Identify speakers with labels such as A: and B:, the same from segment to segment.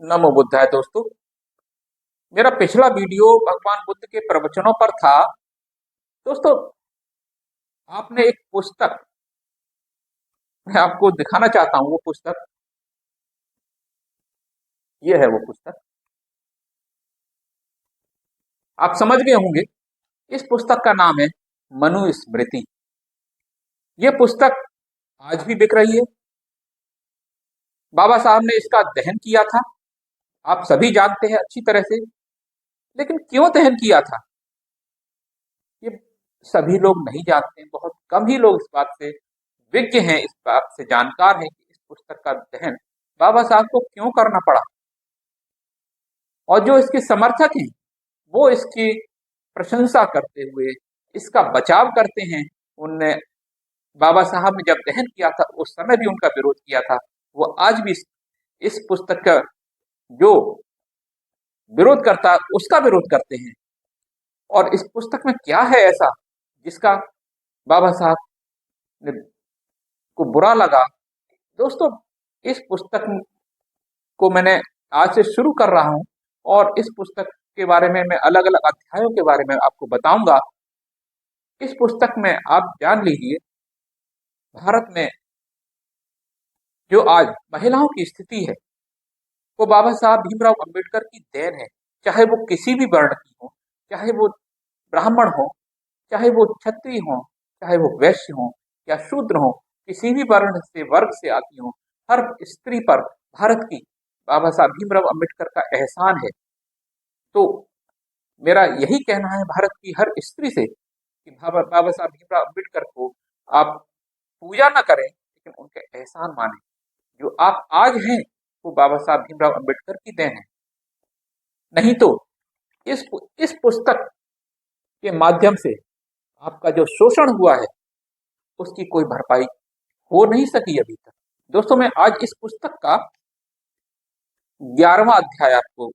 A: नमो बुद्धाय दोस्तों। मेरा पिछला वीडियो भगवान बुद्ध के प्रवचनों पर था। दोस्तों, आपने एक पुस्तक, मैं आपको दिखाना चाहता हूं वो पुस्तक। ये है वो पुस्तक, आप समझ गए होंगे। इस पुस्तक का नाम है मनुस्मृति। ये पुस्तक आज भी बिक रही है। बाबा साहब ने इसका दहन किया था, आप सभी जानते हैं अच्छी तरह से। लेकिन क्यों दहन किया था, ये सभी लोग नहीं जानते हैं। बहुत कम ही लोग इस बात से विज्ञ हैं, इस बात से जानकार हैं कि इस पुस्तक का दहन बाबा साहब को क्यों करना पड़ा। और जो इसके समर्थक हैं वो इसकी प्रशंसा करते हुए इसका बचाव करते हैं। उनने बाबा साहब ने जब दहन किया था उस समय भी उनका विरोध किया था। वो आज भी इस पुस्तक का जो विरोध करता है उसका विरोध करते हैं। और इस पुस्तक में क्या है ऐसा जिसका बाबा साहब ने को बुरा लगा। दोस्तों, इस पुस्तक को मैंने आज से शुरू कर रहा हूं और इस पुस्तक के बारे में मैं अलग अलग अध्यायों के बारे में आपको बताऊंगा। इस पुस्तक में आप जान लीजिए, भारत में जो आज महिलाओं की स्थिति है वो बाबा साहब भीमराव अंबेडकर की देन है। चाहे वो किसी भी वर्ण की हो, चाहे वो ब्राह्मण हो, चाहे वो क्षत्रिय हो, चाहे वो वैश्य हो या शूद्र हो, किसी भी वर्ण से वर्ग से आती हो, हर स्त्री पर भारत की बाबा साहब भीमराव अंबेडकर का एहसान है। तो मेरा यही कहना है भारत की हर स्त्री से कि बाबा बाबा साहब भीमराव अंबेडकर को आप पूजा ना करें लेकिन उनके एहसान माने। जो आप आज हैं वो बाबा साहब भीमराव अंबेडकर की देन है। नहीं तो इस पुस्तक के माध्यम से आपका जो शोषण हुआ है उसकी कोई भरपाई हो नहीं सकी अभी तक। दोस्तों, मैं आज इस पुस्तक का 11वां अध्याय आपको,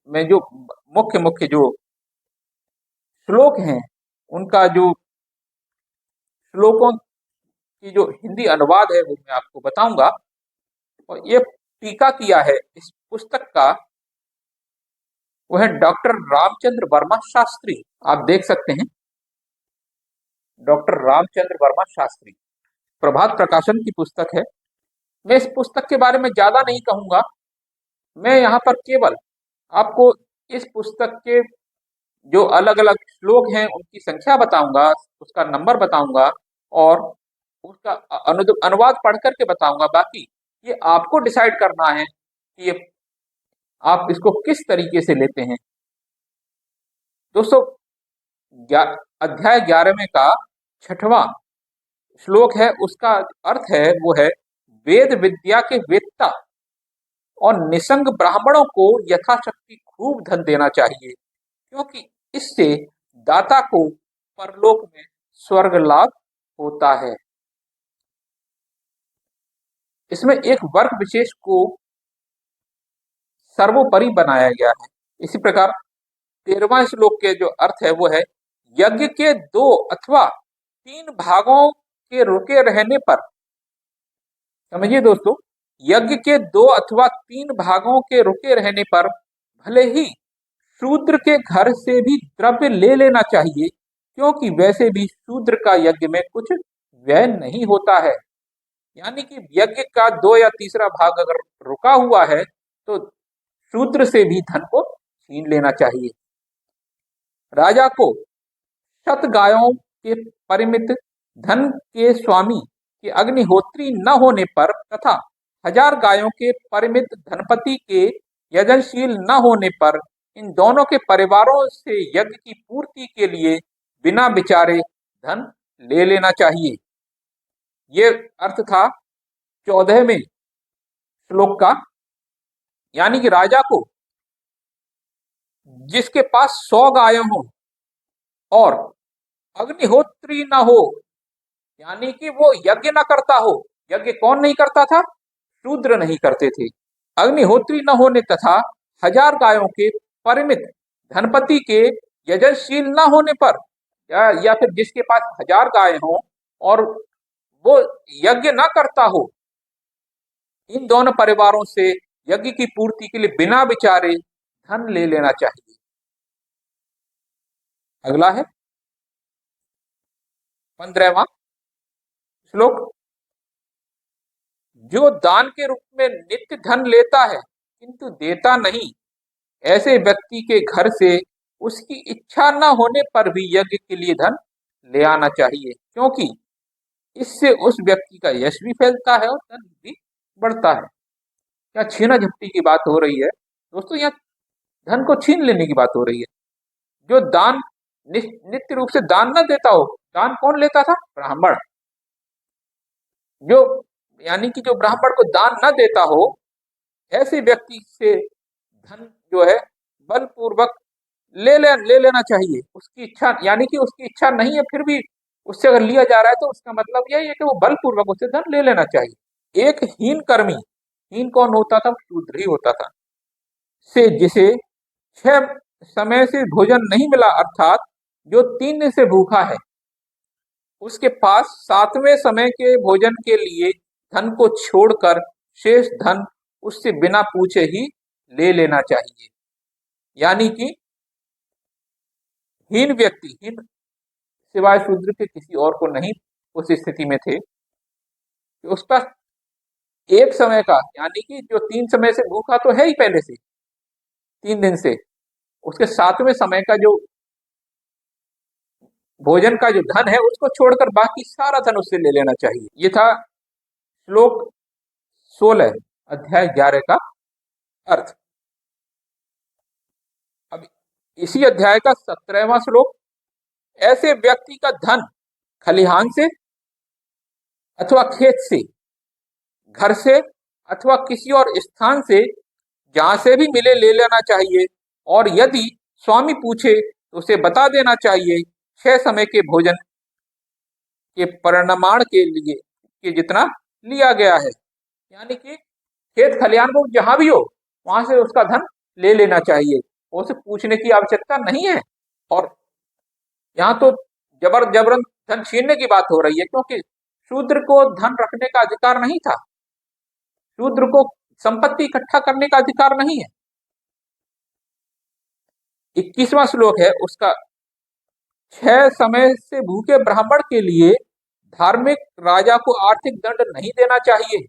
A: मैं जो मुख्य मुख्य जो श्लोक हैं उनका जो श्लोकों की जो हिंदी अनुवाद है वो मैं आपको बताऊंगा। और ये टीका किया है इस पुस्तक का, वो है डॉक्टर रामचंद्र वर्मा शास्त्री। आप देख सकते हैं, डॉक्टर रामचंद्र वर्मा शास्त्री, प्रभात प्रकाशन की पुस्तक है। मैं इस पुस्तक के बारे में ज्यादा नहीं कहूंगा। मैं यहाँ पर केवल आपको इस पुस्तक के जो अलग अलग श्लोक हैं उनकी संख्या बताऊंगा, उसका नंबर बताऊंगा और उसका अनुवाद पढ़ करके बताऊंगा। बाकी ये आपको डिसाइड करना है कि ये आप इसको किस तरीके से लेते हैं। दोस्तों, अध्याय 11वें का 6वां श्लोक है, उसका अर्थ है वो है वेद विद्या के वेत्ता और निसंग ब्राह्मणों को यथाशक्ति खूब धन देना चाहिए, क्योंकि इससे दाता को परलोक में स्वर्ग लाभ होता है। इसमें एक वर्ग विशेष को सर्वोपरि बनाया गया है। इसी प्रकार 13वां श्लोक के जो अर्थ है वो है यज्ञ के 2 अथवा 3 भागों के रुके रहने पर, समझिए दोस्तों, यज्ञ के 2 अथवा 3 भागों के रुके रहने पर भले ही शूद्र के घर से भी द्रव्य ले लेना चाहिए, क्योंकि वैसे भी शूद्र का यज्ञ में कुछ व्यय नहीं होता है। यानी कि यज्ञ का 2 या तीसरा भाग अगर रुका हुआ है तो शूद्र से भी धन को छीन लेना चाहिए। राजा को 100 गायों के परिमित धन के स्वामी के अग्निहोत्री न होने पर तथा 1000 गायों के परिमित धनपति के यजनशील न होने पर इन दोनों के परिवारों से यज्ञ की पूर्ति के लिए बिना विचारे धन ले लेना चाहिए। ये अर्थ था 14वें श्लोक का। यानी कि राजा को जिसके पास 100 गायें हो और अग्निहोत्री ना हो, यानी कि वो यज्ञ ना करता हो। यज्ञ कौन नहीं करता था? शूद्र नहीं करते थे। अग्निहोत्री न होने तथा 1000 गायों के परिमित धनपति के यजनशील न होने पर, या फिर जिसके पास 1000 गायें हो और वो यज्ञ ना करता हो, इन दोनों परिवारों से यज्ञ की पूर्ति के लिए बिना विचारे धन ले लेना चाहिए। अगला है 15वां श्लोक। जो दान के रूप में नित्य धन लेता है किंतु देता नहीं, ऐसे व्यक्ति के घर से उसकी इच्छा न होने पर भी यज्ञ के लिए धन ले आना चाहिए, क्योंकि इससे उस व्यक्ति का यश भी फैलता है और धन भी बढ़ता है। क्या छीना झपटी की बात हो रही है दोस्तों? यहाँ धन को छीन लेने की बात हो रही है। जो दान नित्य रूप से दान न देता हो, दान कौन लेता था? ब्राह्मण। जो यानी कि जो ब्राह्मण को दान न देता हो, ऐसे व्यक्ति से धन जो है बलपूर्वक ले लेना चाहिए। उसकी इच्छा यानी कि उसकी इच्छा नहीं है, फिर भी उससे अगर लिया जा रहा है तो उसका मतलब यही है कि वो बलपूर्वक उससे धन ले लेना चाहिए। एक हीन कर्मी, हीन कौन होता था? शूद्र ही होता था, से जिसे 6 समय से भोजन नहीं मिला, अर्थात जो 3 दिन से भूखा है, उसके पास 7वें समय के भोजन के लिए धन को छोड़कर शेष धन उससे बिना पूछे ही ले लेना चाहिए। यानी कि हीन व्यक्ति, हीन सिवाय शूद्र के किसी और को नहीं उस स्थिति में थे कि उसका एक समय का, यानी कि जो 3 समय से भूखा तो है ही पहले से 3 दिन से, उसके 7वें समय का जो भोजन का जो धन है उसको छोड़कर बाकी सारा धन उससे ले लेना चाहिए। ये था श्लोक 16 अध्याय 11 का अर्थ। अब इसी अध्याय का 17वां श्लोक। ऐसे व्यक्ति का धन खलिहान से अथवा खेत से, घर से अथवा किसी और स्थान से, जहां से भी मिले ले लेना चाहिए, और यदि स्वामी पूछे तो उसे बता देना चाहिए 6 समय के भोजन के परिणाम के लिए के जितना लिया गया है। यानी कि खेत खलिहान को जहां भी हो वहां से उसका धन ले लेना चाहिए, उसे पूछने की आवश्यकता नहीं है। और यहाँ तो जबरन धन छीनने की बात हो रही है, क्योंकि शूद्र को धन रखने का अधिकार नहीं था, शूद्र को संपत्ति इकट्ठा करने का अधिकार नहीं है। 21वां श्लोक है उसका। 6 समय से भूखे ब्राह्मण के लिए धार्मिक राजा को आर्थिक दंड नहीं देना चाहिए।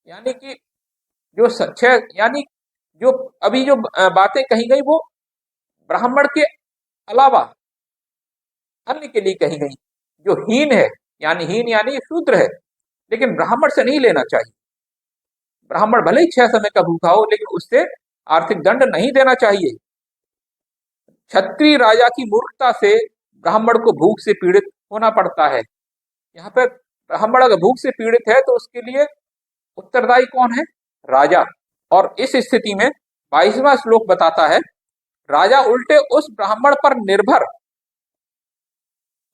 A: यानी कि जो 6 यानी जो अभी जो बातें कही गई वो ब्राह्मण के अलावा अन्य के लिए कही गई। जो हीन है, हीन यानी शूद्र है, लेकिन ब्राह्मण से नहीं लेना चाहिए। ब्राह्मण भले ही 6 समय का भूखा हो, लेकिन उससे आर्थिक दंड नहीं देना चाहिए। क्षत्रिय राजा की मूर्खता से ब्राह्मण को भूख से पीड़ित होना पड़ता है। यहाँ पर ब्राह्मण अगर भूख से पीड़ित है तो उसके लिए उत्तरदायी कौन है? राजा। और इस स्थिति में 22वां श्लोक बताता है, राजा उल्टे उस ब्राह्मण पर निर्भर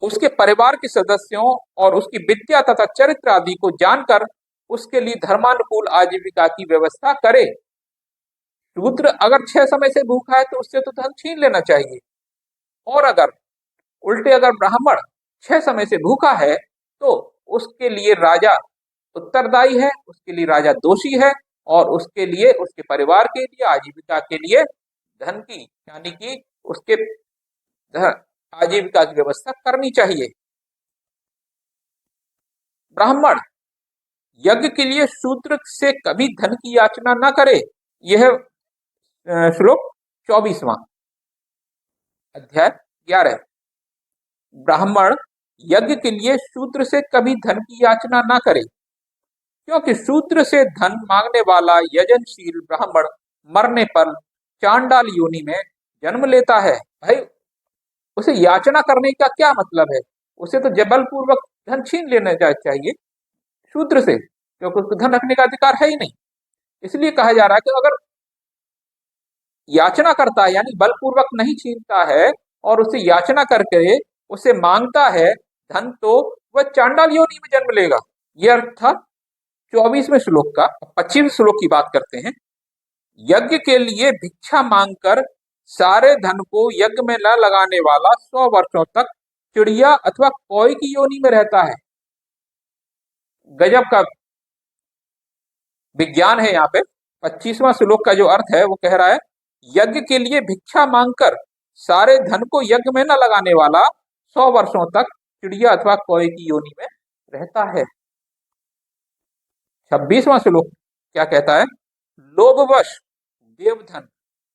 A: उसके परिवार के सदस्यों और उसकी विद्या तथा चरित्र आदि को जानकर उसके लिए धर्मानुकूल आजीविका की व्यवस्था करे। शूद्र अगर 6 समय से भूखा है तो उससे तो धन छीन लेना चाहिए, और अगर उल्टे अगर ब्राह्मण 6 समय से भूखा है तो उसके लिए राजा उत्तरदायी है, उसके लिए राजा दोषी है, और उसके लिए उसके परिवार के लिए आजीविका के लिए धन की यानी कि उसके आजीविका की व्यवस्था करनी चाहिए। ब्राह्मण यज्ञ के लिए शूद्र से कभी धन की याचना न करे। यह श्लोक 24वां अध्याय 11। ब्राह्मण यज्ञ के लिए शूद्र से कभी धन की याचना न करे, क्योंकि शूद्र से धन मांगने वाला यजनशील ब्राह्मण मरने पर चांडाल योनि में जन्म लेता है। भाई उसे याचना करने का क्या मतलब है? उसे तो जबरपूर्वक धन छीन लेना चाहिए शूद्र से, क्योंकि उसको धन रखने का अधिकार है ही नहीं। इसलिए कहा जा रहा है कि अगर याचना करता है यानी बलपूर्वक नहीं छीनता है और उसे याचना करके उसे मांगता है धन, तो वह चांडाल योनि में जन्म लेगा। यह अर्थ था 24वें श्लोक का। 25वें श्लोक की बात करते हैं। यज्ञ के लिए भिक्षा मांगकर सारे धन को यज्ञ में न लगाने वाला 100 वर्षों तक चिड़िया अथवा कौए की योनि में रहता है। गजब का विज्ञान है यहाँ पे। 25वां श्लोक का जो अर्थ है वो कह रहा है, यज्ञ के लिए भिक्षा मांगकर सारे धन को यज्ञ में न लगाने वाला 100 वर्षों तक चिड़िया अथवा कौए की योनि में रहता है। 26वां श्लोक क्या कहता है, लोभवश देवधन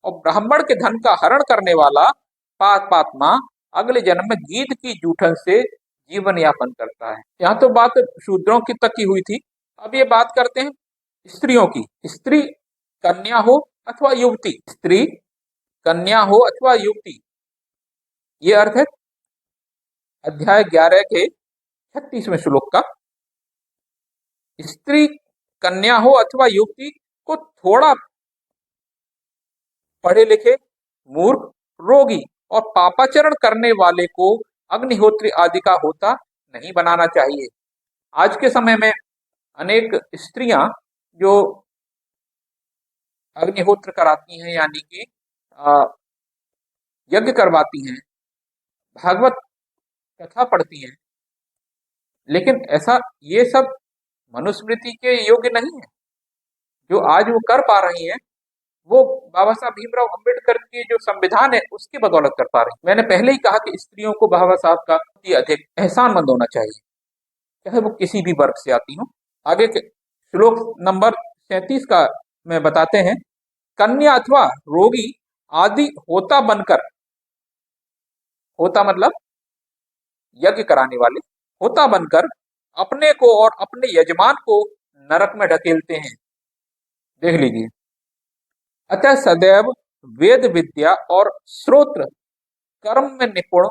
A: और ब्राह्मण के धन का हरण करने वाला पापात्मा अगले जन्म में गीध की जूठन से जीवन यापन करता है। यहाँ तो बात शूद्रों की तक की हुई थी, अब ये बात करते हैं स्त्रियों की। स्त्री कन्या हो अथवा युवती, स्त्री कन्या हो अथवा युवती, ये अर्थ है अध्याय 11 के 36वें श्लोक का। स्त्री कन्या हो अथवा युवती को थोड़ा पढ़े लिखे, मूर्ख, रोगी और पापाचरण करने वाले को अग्निहोत्री आदि का होता नहीं बनाना चाहिए। आज के समय में अनेक स्त्रियां जो अग्निहोत्र कराती हैं, यानी कि यज्ञ करवाती हैं, भागवत कथा पढ़ती हैं, लेकिन ऐसा ये सब मनुस्मृति के योग्य नहीं है। जो आज वो कर पा रही हैं वो बाबा साहब भीमराव अंबेडकर के जो संविधान है उसकी बदौलत कर पा रही है। मैंने पहले ही कहा कि स्त्रियों को बाबा साहब का अधिक एहसानमंद होना चाहिए, चाहे वो किसी भी वर्ग से आती हो। आगे के श्लोक नंबर 37 का में बताते हैं, कन्या अथवा रोगी आदि होता बनकर, होता मतलब यज्ञ कराने वाले, होता बनकर अपने को और अपने यजमान को नरक में ढकेलते हैं। देख लीजिए, अतः सदैव वेद विद्या और श्रोत्र कर्म में निपुण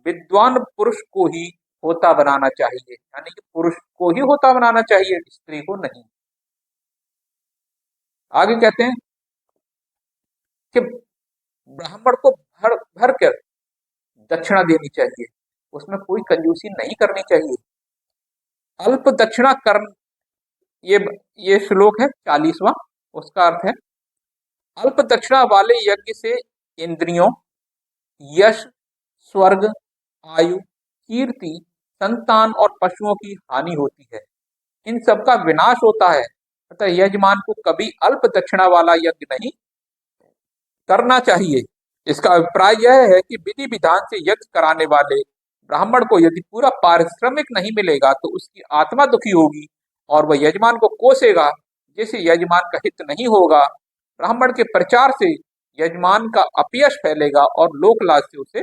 A: विद्वान पुरुष को ही होता बनाना चाहिए, यानी कि पुरुष को ही होता बनाना चाहिए, स्त्री को नहीं। आगे कहते हैं कि ब्राह्मण को भर भर कर दक्षिणा देनी चाहिए, उसमें कोई कंजूसी नहीं करनी चाहिए। अल्प दक्षिणा कर्म, ये श्लोक है 40वां, उसका अर्थ है, अल्प दक्षिणा वाले यज्ञ से इंद्रियों, यश, स्वर्ग, आयु, कीर्ति, संतान और पशुओं की हानि होती है, इन सब का विनाश होता है। अतः यजमान को कभी अल्प दक्षिणा वाला यज्ञ नहीं करना चाहिए। इसका अभिप्राय यह है कि विधि विधान से यज्ञ कराने वाले ब्राह्मण को यदि पूरा पारिश्रमिक नहीं मिलेगा तो उसकी आत्मा दुखी होगी और वह यजमान को कोसेगा, जिससे यजमान का हित नहीं होगा। ब्राह्मण के प्रचार से यजमान का अपयश फैलेगा और लोकलाज से उसे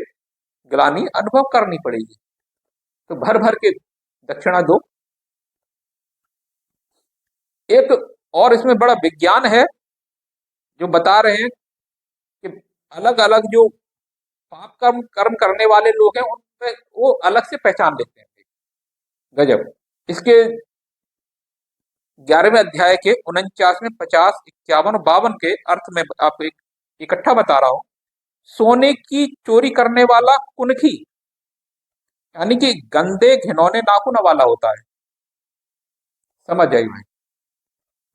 A: ग्लानि अनुभव करनी पड़ेगी। तो भर भर के दक्षिणा दो। एक और इसमें बड़ा विज्ञान है जो बता रहे हैं कि अलग अलग जो पाप कर्म करने वाले लोग हैं उनमें वो अलग से पहचान लेते हैं। गजब। इसके 11वें अध्याय के 49वें, 50, 51 और 52 के अर्थ में आपको एक इकट्ठा बता रहा हूं। सोने की चोरी करने वाला कुनखी, यानी कि गंदे घिनौने नाखून वाला होता है, समझ आई भाई।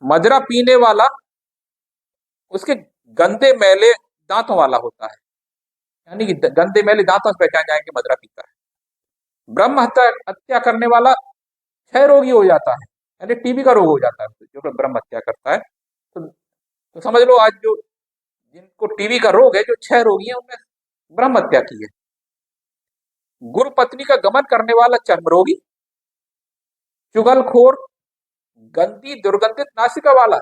A: मदरा पीने वाला उसके गंदे मैले दांतों वाला होता है, यानी कि गंदे मैले दांतों से पहचान जाएंगे मदरा पीता है। ब्रह्म हत्या करने वाला क्षय रोगी हो जाता है, यानी टीबी का रोग हो जाता है जो ब्रह्म हत्या करता है। तो समझ लो आज जो जिनको टीबी का रोग है, जो क्षय रोगी है, उनने ब्रह्म हत्या की है। गुरु पत्नी का गमन करने वाला चर्म रोगी, चुगलखोर, गंदी दुर्गंधित नासिका वाला,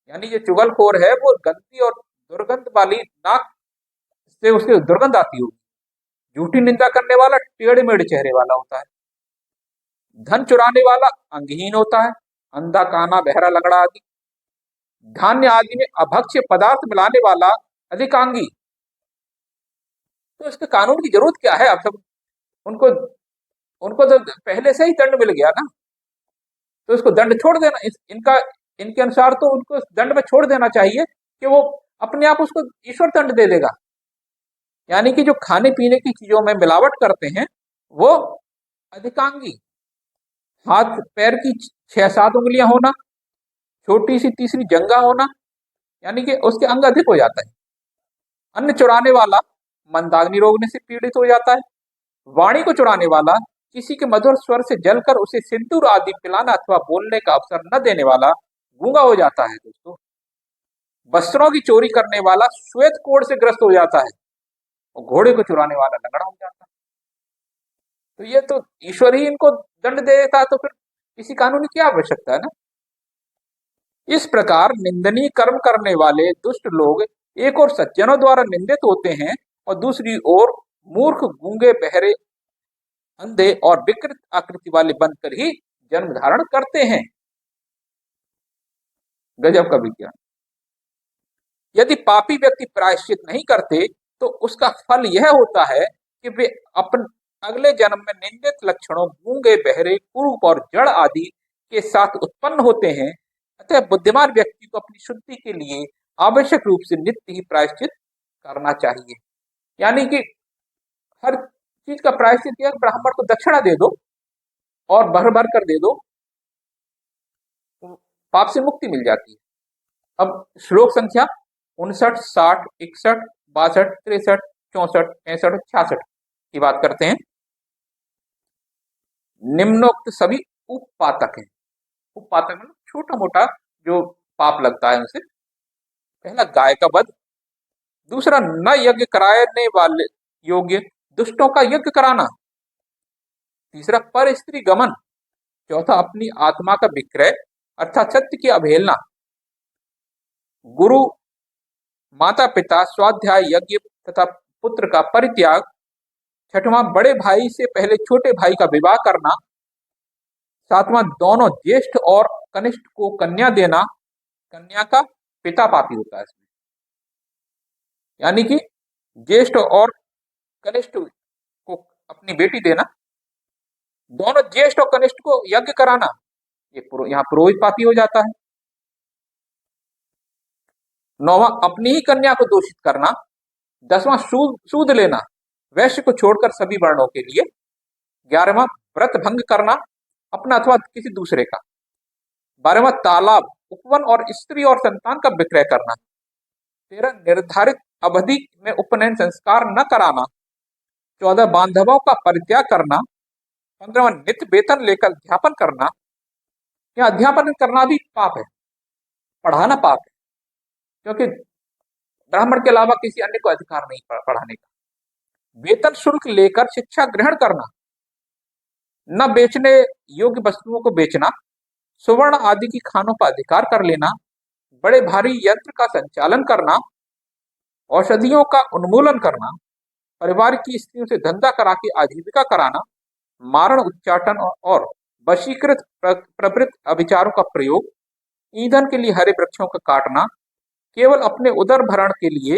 A: यानी जो चुगलखोर है वो गंदी और दुर्गंध वाली नाक से उसकी दुर्गंध आती होगी। झूठी निंदा करने वाला टेढ़े मेढ़े चेहरे वाला होता है। धन चुराने वाला अंगहीन होता है, अंधा, काना, बहरा, लंगड़ा आदि। धान्य आदि में अभक्ष्य पदार्थ मिलाने वाला अधिकांगी। तो इसके कानून की जरूरत क्या है? अब सब उनको उनको तो पहले से ही दंड मिल गया ना, तो इसको दंड छोड़ देना, इनके अनुसार तो उनको दंड में छोड़ देना चाहिए कि वो अपने आप उसको ईश्वर दंड दे देगा। यानी कि जो खाने पीने की चीजों में मिलावट करते हैं वो अधिकांगी, हाथ पैर की 6-7 उंगलियां होना, छोटी सी तीसरी जंगा होना, यानी कि उसके अंग अधिक हो जाता है। अन्न चुराने वाला मंदाग्नि रोग से पीड़ित हो जाता है। वाणी को चुराने वाला, किसी के मधुर स्वर से जलकर उसे सिंदूर आदि पिलाना अथवा बोलने का अवसर न देने वाला गूंगा हो जाता है। दोस्तों, वस्त्रों की चोरी करने वाला श्वेत कोढ़ से ग्रस्त हो जाता है और घोड़े को चुराने वाला लंगड़ा हो जाता है। तो ये तो ईश्वर ही इनको दंड दे देता है, तो फिर किसी कानून की क्या आवश्यकता है ना। इस प्रकार निंदनीय कर्म करने वाले दुष्ट लोग एक और सज्जनों द्वारा निंदित होते हैं और दूसरी ओर मूर्ख, गूंगे, बहरे, अंधे और विकृत आकृति वाले बनकर ही जन्म धारण करते हैं। गजब का विज्ञान। यदि पापी व्यक्ति प्रायश्चित नहीं करते तो उसका फल यह होता है कि वे अपन अगले जन्म में निंदित लक्षणों, गूंगे, बहरे, कुरूप और जड़ आदि के साथ उत्पन्न होते हैं। अतः बुद्धिमान व्यक्ति को अपनी शुद्धि के लिए आवश्यक रूप से नित्य ही प्रायश्चित करना चाहिए। यानी कि हर चीज का प्रायश्चित किया, ब्राह्मण को दक्षिणा दे दो और भर भर कर दे दो, तो पाप से मुक्ति मिल जाती है। अब श्लोक संख्या 59, 60, 61, 62, 63, 64, 65, 66 की बात करते हैं। निम्नोक्त सभी उपपातक हैं। उपपातक मतलब छोटा मोटा जो पाप लगता है उनसे। पहला गाय का वध, दूसरा न यज्ञ कराने वाले योग्य दुष्टों का यज्ञ कराना, तीसरा पर स्त्री गमन, चौथा अपनी आत्मा का विक्रय अर्थात सत्य की अवहेलना, गुरु, माता पिता, स्वाध्याय, यज्ञ तथा पुत्र का परित्याग, छठवां बड़े भाई से पहले छोटे भाई का विवाह करना, सातवां दोनों ज्येष्ठ और कनिष्ठ को कन्या देना, कन्या का पिता पापी होता है इसमें, यानी कि ज्येष्ठ और कनिष्ठ को अपनी बेटी देना, दोनों ज्येष्ठ और कनिष्ठ को यज्ञ कराना, ये यहाँ पुरोहित पापी हो जाता है। नौवां अपनी ही कन्या को दोषित करना, दसवां सूद लेना वैश्य को छोड़कर सभी वर्णों के लिए, 11वां व्रत भंग करना अपना अथवा किसी दूसरे का, 12वां तालाब, उपवन और स्त्री और संतान का विक्रय करना, 13 निर्धारित अवधि में उपनयन संस्कार न कराना, 14 बांधवों का परित्याग करना, 15वां नित्य वेतन लेकर अध्यापन करना। या अध्यापन करना भी पाप है, पढ़ाना पाप है, क्योंकि ब्राह्मण के अलावा किसी अन्य को अधिकार नहीं पढ़ाने का। वेतन शुल्क लेकर शिक्षा ग्रहण करना, न बेचने योग्य वस्तुओं को बेचना, सुवर्ण आदि की खानों पर अधिकार कर लेना, बड़े भारी यंत्र का संचालन करना, औषधियों का उन्मूलन करना, परिवार की स्त्रियों से धंधा करा के आजीविका कराना, मारण, उच्चाटन और वशीकृत प्रवृत्त अभिचारों का प्रयोग, ईंधन के लिए हरे वृक्षों का काटना, केवल अपने उदर भरण के लिए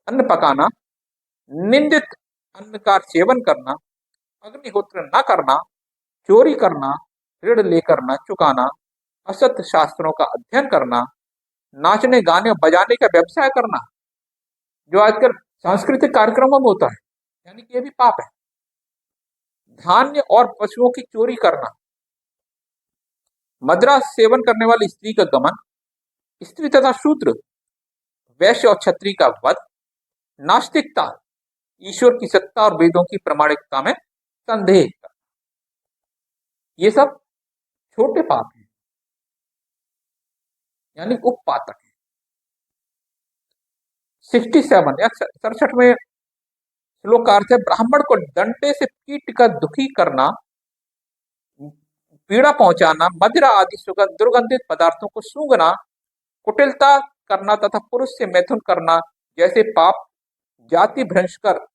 A: अन्न पकाना, निंदित अन्न का सेवन करना, अग्निहोत्र न करना, चोरी करना, ऋण लेकर न चुकाना, असत्य शास्त्रों का अध्ययन करना, नाचने, गाने, बजाने का व्यवसाय करना, जो आजकल सांस्कृतिक कार्यक्रमों में होता है, यानी कि ये भी पाप है। धान्य और पशुओं की चोरी करना, मदिरा सेवन करने वाली स्त्री का गमन, स्त्री तथा शूद्र, वैश्य और क्षत्रिय का वध, नास्तिकता, ईश्वर की सत्ता और वेदों की प्रामाणिकता में संदेह करना, ये सब छोटे पाप हैं, यानी उपपातक है। 67 या 67 में श्लोक का अर्थ है ब्राह्मण को डंडे से पीट कर दुखी करना, पीड़ा पहुंचाना, मदिरा आदि दुर्गंधित पदार्थों को सूंघना, कुटिलता करना तथा पुरुष से मैथुन करना जैसे पाप जाति भ्रंश कर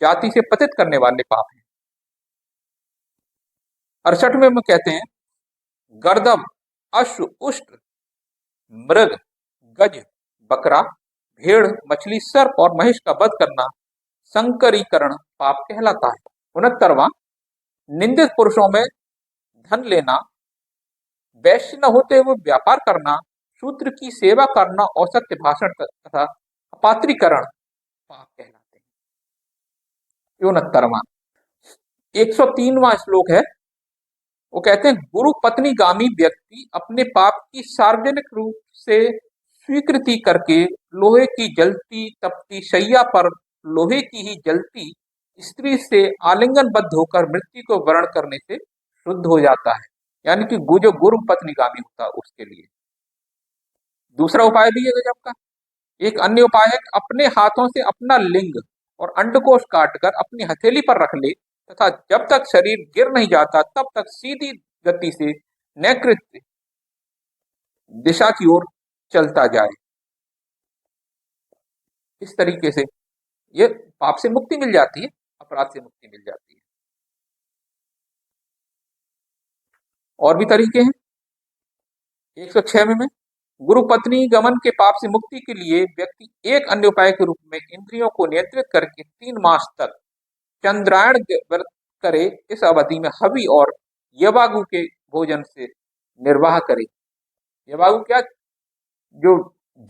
A: जाति से पतित करने वाले पाप हैं। 68 में कहते हैं गर्दभ, अश्व, उष्ट, मृग, गज, बकरा, भेड़, मछली, सर्प और महिष का वध करना संकरीकरण पाप कहलाता है। 69वां निंदित पुरुषों में धन लेना, वैश्य न होते हुए व्यापार करना, शूद्र की सेवा करना और सत्य भाषण तथा अपात्रीकरण पाप कहलाते हैं। 69वां 103वां श्लोक है, वो कहते हैं गुरु पत्नी गामी व्यक्ति अपने पाप की सार्वजनिक रूप से स्वीकृति करके लोहे की जलती तपती शैया पर लोहे की ही जलती स्त्री से आलिंगनबद्ध होकर मृत्यु को वर्ण करने से शुद्ध हो जाता है, यानी कि जो गुरु पत्नी गामी होता है उसके लिए। दूसरा उपाय भी है गजब का। एक अन्य उपाय है कि अपने हाथों से अपना लिंग और अंडकोश काटकर अपनी हथेली पर रख ले तथा जब तक शरीर गिर नहीं जाता तब तक सीधी गति से नैकृत्य दिशा की ओर चलता जाए। इस तरीके से ये पाप से मुक्ति मिल जाती है, अपराध से मुक्ति मिल जाती है। और भी तरीके हैं। 106 में गुरु पत्नी गमन के पाप से मुक्ति के लिए व्यक्ति एक अन्य उपाय के रूप में इंद्रियों को नियंत्रित करके 3 मास तक चंद्रायण व्रत करे। इस अवधि में हवि और यवागु के भोजन से निर्वाह करे। यवागु क्या, जो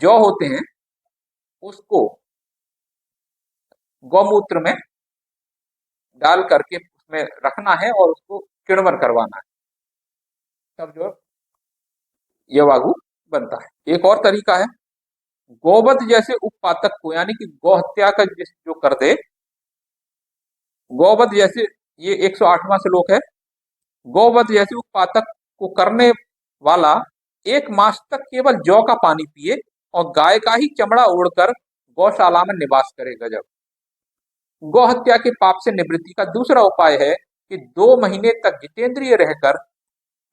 A: जौ होते हैं उसको गौमूत्र में डाल करके उसमें रखना है और उसको किण्वन करवाना है, तब जो यवागु बनता है। एक और तरीका है, गौवध जैसे उपपातक को, यानी कि गौहत्या का जो कर दे, गौवध जैसे, ये 108वां श्लोक है, गौवध जैसे उपपातक को करने वाला 1 मास तक केवल जौ का पानी पिए और गाय का ही चमड़ा ओढ़कर गौशाला में निवास करे। गजब। गौहत्या के पाप से निवृत्ति का दूसरा उपाय है कि 2 महीने तक जितेंद्रिय रहकर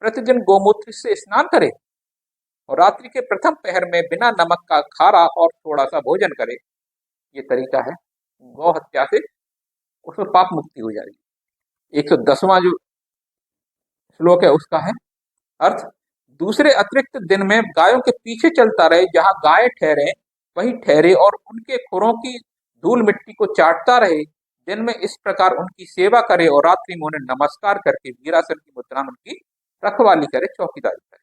A: प्रतिदिन गोमूत्र से स्नान करे और रात्रि के प्रथम पहर में बिना नमक का खारा और थोड़ा सा भोजन करे। ये तरीका है, गौ हत्या से उसमें पाप मुक्ति हो जाएगी। 110वां जो श्लोक है उसका है अर्थ, दूसरे अतिरिक्त दिन में गायों के पीछे चलता रहे, जहां गाय ठहरे वही ठहरे और उनके खुरों की धूल मिट्टी को चाटता रहे। दिन में इस प्रकार उनकी सेवा करे और रात्रि में उन्हें नमस्कार करके वीरासन की मुद्रा में उनकी रखवाली करे, चौकीदारी करे।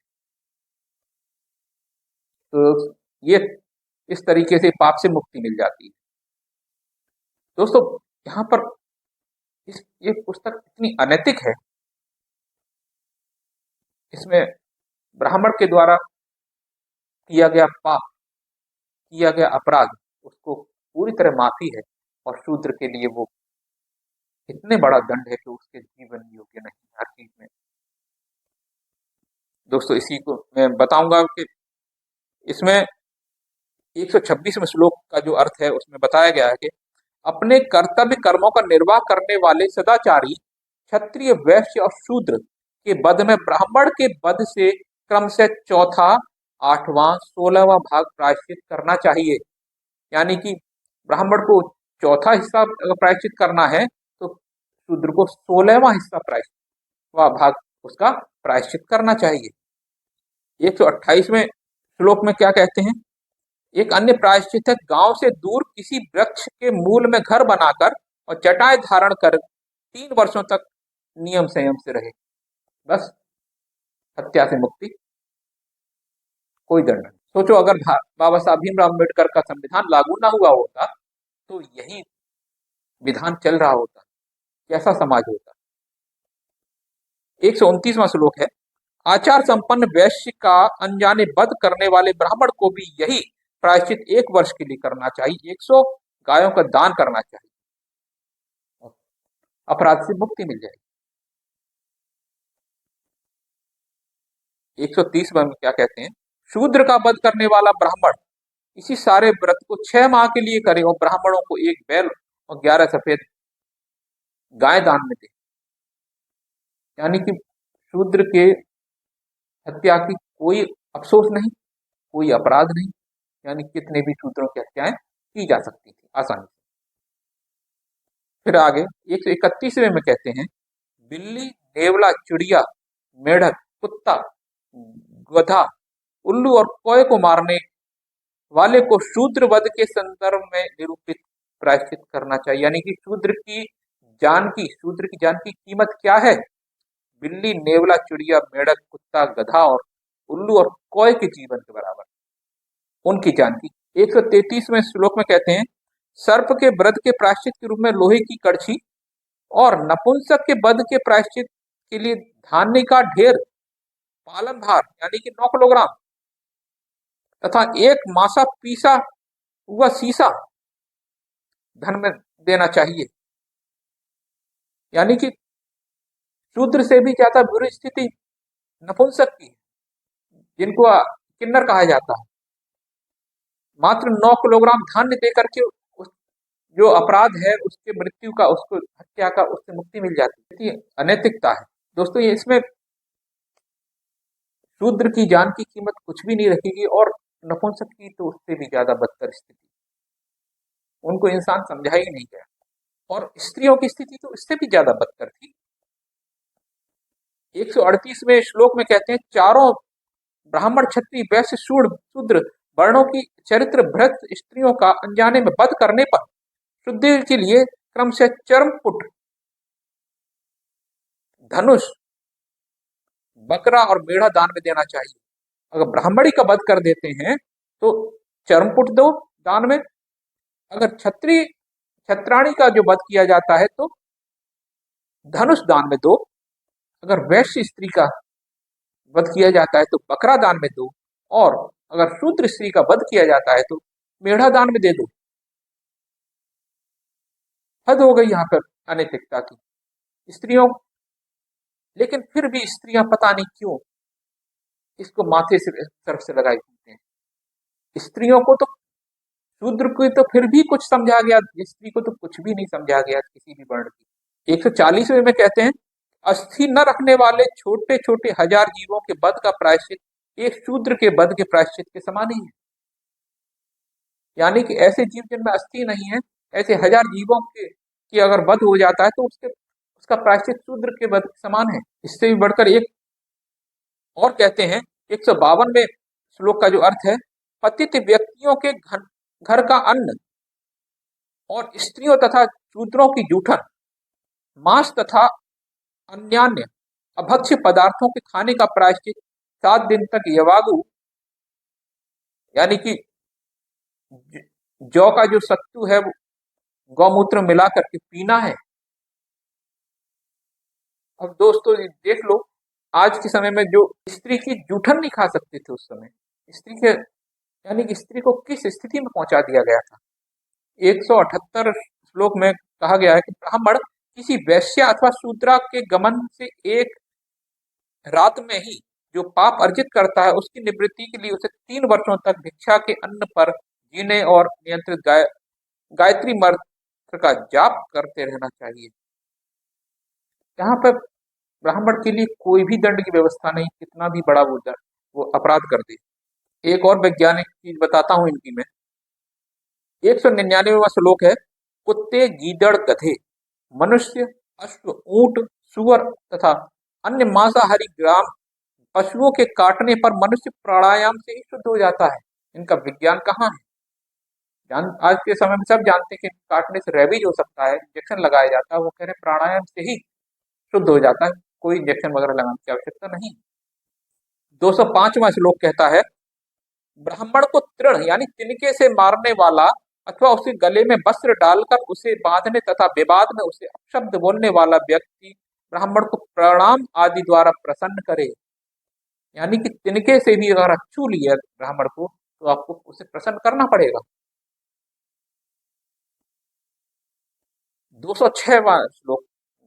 A: तो ये इस तरीके से पाप से मुक्ति मिल जाती है। दोस्तों, यहाँ पर ये पुस्तक इतनी अनैतिक है, इसमें ब्राह्मण के द्वारा किया गया पाप, किया गया अपराध, उसको पूरी तरह माफी है और शूद्र के लिए वो इतने बड़ा दंड है कि उसके जीवन योग्य नहीं हर चीज में। दोस्तों, इसी को मैं बताऊंगा कि इसमें 126वें श्लोक का जो अर्थ है उसमें बताया गया है कि अपने कर्तव्य कर्मों का निर्वाह करने वाले सदाचारी क्षत्रिय, वैश्य और शूद्र के वध में ब्राह्मण के वध से क्रम से चौथा, 8वां, 16वां भाग प्रायश्चित करना चाहिए। यानी कि ब्राह्मण को चौथा हिस्सा प्रायश्चित करना है तो शूद्र को 16वां हिस्सा प्रायश्चित भाग उसका प्रायश्चित करना चाहिए। 128वें श्लोक में क्या कहते हैं, एक अन्य प्रायश्चित है, गांव से दूर किसी वृक्ष के मूल में घर बनाकर और चटाई धारण कर 3 वर्षों तक नियम संयम से रहे। बस, हत्या से मुक्ति, कोई दंड नहीं। सोचो, अगर बाबा साहब भीमराव अम्बेडकर का संविधान लागू ना हुआ होता तो यही विधान चल रहा होता, कैसा समाज होता। 129वां श्लोक है, आचार संपन्न वैश्य का अनजाने वध करने वाले ब्राह्मण को भी यही प्रायश्चित 1 वर्ष के लिए करना चाहिए। 100 गायों का दान करना चाहिए, अपराध से मुक्ति मिल जाएगी। 130 में क्या कहते हैं, शूद्र का वध करने वाला ब्राह्मण इसी सारे व्रत को 6 माह के लिए करे और ब्राह्मणों को 1 बैल और 11 सफेद गाय दान में दे। यानी कि शूद्र के हत्या की कोई अफसोस नहीं, कोई अपराध नहीं, यानी कितने भी शूद्रों की हत्याएं की जा सकती थी आसानी से। फिर आगे 131वें में कहते हैं, बिल्ली, नेवला, चिड़िया, मेढक, कुत्ता, गधा, उल्लू और कौए को मारने वाले को शूद्र वध के संदर्भ में निरूपित प्रायश्चित करना चाहिए। यानी कि शूद्र की जान की कीमत क्या है? बिल्ली, नेवला, चिड़िया, मेढक, कुत्ता, गधा और उल्लू और कौए के जीवन के बराबर उनकी जान की। 133वें श्लोक में कहते हैं, सर्प के वध के प्रायश्चित के रूप में लोहे की कड़छी और नपुंसक के वध के प्रायश्चित के लिए धान्य का ढेर, पालन भार यानी कि 9 किलोग्राम तथा 1 मासा पीसा हुआ सीसा धन में देना चाहिए। यानी कि शूद्र से भी ज्यादा बुरी स्थिति नपुंसक की, जिनको किन्नर कहा जाता है। मात्र 9 किलोग्राम धान्य दे करके उस जो अपराध है उसके मृत्यु का, उसको हत्या का, उससे मुक्ति मिल जाती है। ये अनैतिकता है दोस्तों। ये इसमें शूद्र की जान की कीमत कुछ भी नहीं रखेगी, और नपुंसक की तो उससे भी ज्यादा बदतर स्थिति, उनको इंसान समझा ही नहीं गया। और स्त्रियों की स्थिति तो इससे भी ज्यादा बदतर थी। 138वें श्लोक में कहते हैं, चारों ब्राह्मण, क्षत्रिय, वैश्य, शूद्र वर्णों की चरित्र भ्रष्ट स्त्रियों का अनजाने में वध करने पर शुद्धि के लिए क्रमशः चर्मपुट, धनुष, बकरा और मेढ़ा दान में देना चाहिए। अगर ब्राह्मणी का वध कर देते हैं तो चर्मपुट दो दान में, अगर क्षत्रिय क्षत्राणी का जो वध किया जाता है तो धनुष दान में दो, अगर वैश्य स्त्री का वध किया जाता है तो बकरा दान में दो, और अगर शूद्र स्त्री का वध किया जाता है तो मेढ़ा दान में दे दो। हद हो गई यहाँ पर अनैतिकता की स्त्रियों। लेकिन फिर भी स्त्रियां पता नहीं क्यों इसको माथे से सर से लगाई घूमते हैं। स्त्रियों को तो, शूद्र को तो फिर भी कुछ समझा गया, स्त्री को तो कुछ भी नहीं समझा गया किसी भी वर्ण की। 140वें में कहते हैं, अस्थि न रखने वाले छोटे छोटे हजार जीवों के वध का प्रायश्चित एक शूद्र के वध के प्रायश्चित के समान ही है। यानी कि ऐसे जीव जिनमें अस्थि नहीं है, ऐसे हजार जीवों के की अगर वध हो जाता है तो उसका प्रायश्चित शूद्र के वध के समान है। इससे भी बढ़कर एक और कहते हैं, 152वें श्लोक का जो अर्थ है, पतित व्यक्तियों के घर का अन्न और स्त्रियों तथा शूद्रों की जूठन, मांस तथा अन्यान्य अभक्ष्य पदार्थों के खाने का प्रायश्चित 7 दिन तक यवागु, यानी कि जौ का जो सत्तू है वो गौमूत्र मिला करके पीना है। अब दोस्तों देख लो, आज के समय में जो स्त्री की जूठन नहीं खा सकते थे, उस समय स्त्री के, यानी कि स्त्री को किस स्थिति में पहुंचा दिया गया था। 178 श्लोक में कहा गया है कि ब्राह्मण किसी वैश्य अथवा शूद्रा के गमन से एक रात में ही जो पाप अर्जित करता है, उसकी निवृत्ति के लिए उसे 3 वर्षों तक भिक्षा के अन्न पर जीने और नियंत्रित गायत्री मंत्र का जाप करते रहना चाहिए। यहाँ पर ब्राह्मण के लिए कोई भी दंड की व्यवस्था नहीं, कितना भी बड़ा वो अपराध कर दे। एक और वैज्ञानिक चीज बताता हूं इनकी मैं। 199वां श्लोक है, कुत्ते, गीदड़, गधे, मनुष्य, अश्व, ऊंट, सुअर तथा अन्य मांसाहारी ग्राम पशुओं के काटने पर मनुष्य प्राणायाम से ही शुद्ध हो जाता है। इनका विज्ञान कहाँ है? आज के समय में सब जानते हैं कि काटने से रेबीज हो सकता है, इंजेक्शन लगाया जाता है, वो कह रहे प्राणायाम से ही शुद्ध हो जाता है, कोई इंजेक्शन वगैरह लगाने की आवश्यकता नहीं। 205वां श्लोक कहता है, ब्राह्मण को तृण यानी तिनके से मारने वाला अथवा उसे गले में वस्त्र डालकर उसे बांधने तथा विवाद में उसे अपशब्द बोलने वाला व्यक्ति ब्राह्मण को प्रणाम आदि द्वारा प्रसन्न करे। यानी कि तिनके से भी अगर छू लिया ब्राह्मण को तो आपको उसे प्रसन्न करना पड़ेगा। 206वां श्लोक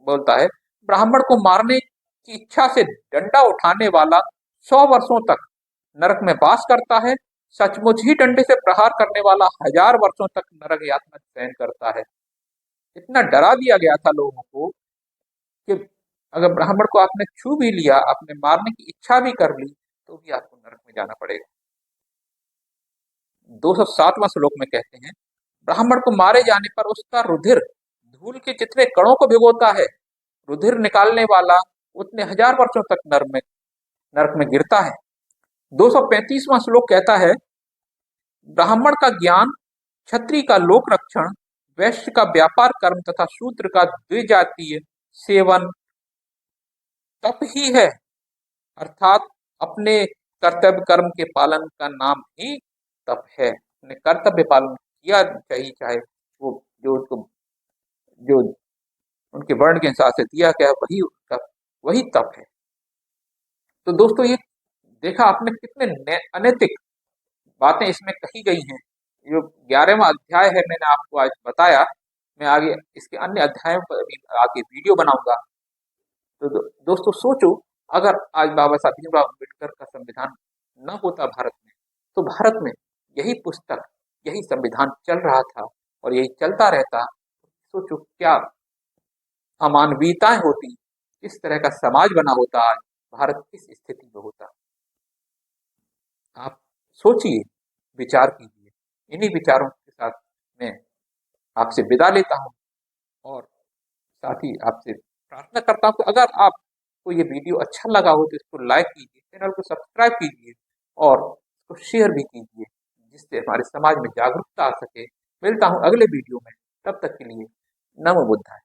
A: बोलता है, ब्राह्मण को मारने की इच्छा से डंडा उठाने वाला 100 वर्षों तक नरक में वास करता है, सचमुच ही डंडे से प्रहार करने वाला 1000 वर्षों तक नरक यातना सहन करता है। इतना डरा दिया गया था लोगों को कि अगर ब्राह्मण को आपने छू भी लिया, आपने मारने की इच्छा भी कर ली, तो भी आपको नरक में जाना पड़ेगा। 207वां श्लोक में कहते हैं, ब्राह्मण को मारे जाने पर उसका रुधिर धूल के जितने कणों को भिगोता है, रुधिर निकालने वाला उतने 1000 वर्षों तक नरक में गिरता है। 235वां श्लोक कहता है, ब्राह्मण का ज्ञान, क्षत्रिय का लोक रक्षण, वैश्य का व्यापार कर्म तथा शूद्र का द्विजातीय सेवन तप ही है। अर्थात अपने कर्तव्य कर्म के पालन का नाम ही तप है। अपने कर्तव्य पालन किया चाहिए, चाहे वो जो उनके वर्ण के हिसाब से दिया गया वही तप है। तो दोस्तों ये देखा आपने कितने अनैतिक बातें इसमें कही गई हैं। जो 11वां अध्याय है मैंने आपको आज बताया, मैं आगे इसके अन्य अध्यायों पर भी आगे वीडियो बनाऊंगा। तो दोस्तों सोचो, अगर आज बाबा साहब भीमराव अम्बेडकर का संविधान न होता भारत में, तो भारत में यही पुस्तक यही संविधान चल रहा था और यही चलता रहता, सोचो क्या अमानवीयताएं होती, किस तरह का समाज बना होता, आज भारत किस स्थिति में होता। आप सोचिए, विचार कीजिए। इन्हीं विचारों के साथ मैं आपसे विदा लेता हूँ और साथ ही आपसे प्रार्थना करता हूँ कि अगर आपको ये वीडियो अच्छा लगा हो तो इसको लाइक कीजिए, चैनल को सब्सक्राइब कीजिए और इसको शेयर भी कीजिए, जिससे हमारे समाज में जागरूकता आ सके। मिलता हूँ अगले वीडियो में, तब तक के लिए नमो बुद्धाय।